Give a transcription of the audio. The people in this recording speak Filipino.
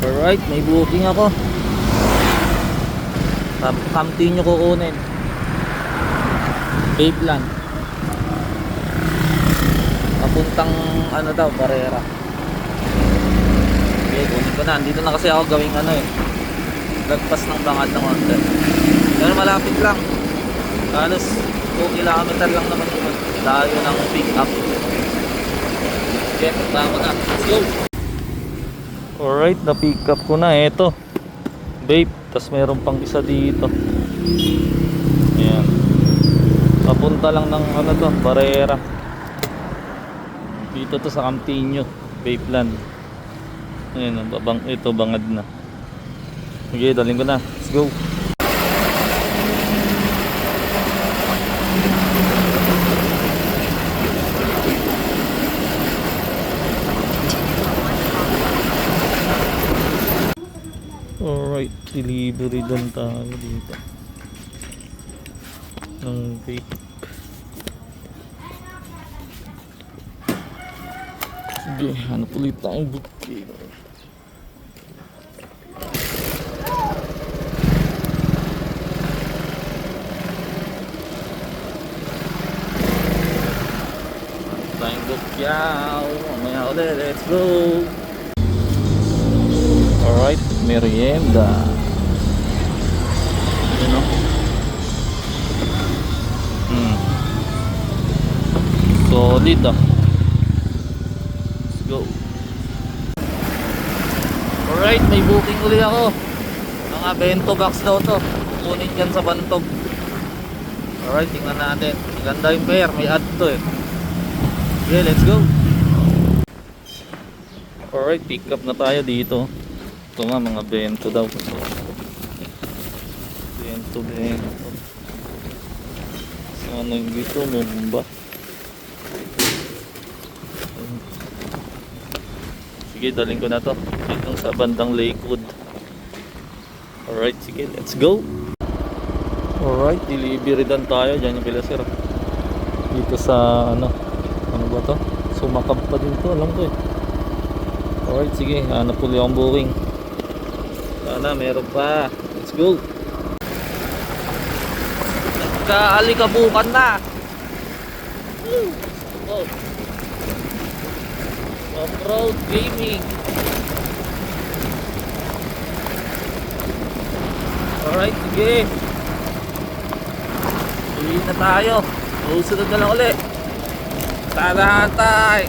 Alright, may booking ako. Continue kukunin. Vape lang. Papuntang ano daw, Barrera. Okay, kunin ko na. Dito na kasi ako gawing ano eh. Lagpas ng bangad ng konti. Pero malapit lang. Halos 2 kilometer lang naman yun. Layo ng pick up. Okay, tama na. Let's go. Alright, na-pick up ko na. Eto, vape. Tapos meron pang isa dito. Ayan. Papunta lang ng ano to, Barrera. Dito to sa Camtinho, Vape Land. Ayan, ito bangad na. Okay, daling ko na. Let's go. Alright, delivery dan tayo dito ng vape. Sige, hanap ulit tayong booking. Tayong bukyaw. Mamaya ulit, let's go. Alright, merienda. You know? Solid ah. Let's go. Alright, may booking ulit ako. Mga bento box daw to. Kunin dyan sa Bantog. Alright, tingnan natin. Ganda yung pair, may ad to eh. Okay, let's go. Alright, pick up na tayo dito. Ito nga, mga bento daw. Bento. Ano yung dito? Mumba. Sige, daling ko na to. Dito sa bandang Lakewood. Alright, sige, let's go. Alright, delivery dan tayo. Diyan yung Pilasir. Dito sa ano ba to? Sumakab pa din to, alam ko eh. Alright, sige, hanap ulit akong booking. Sana meron pa. Let's go. Nagkaalikabukan na. Oh. Off-road gaming. Alright, sige. Uwi na tayo. Susunod na lang ulit. Tara, tay.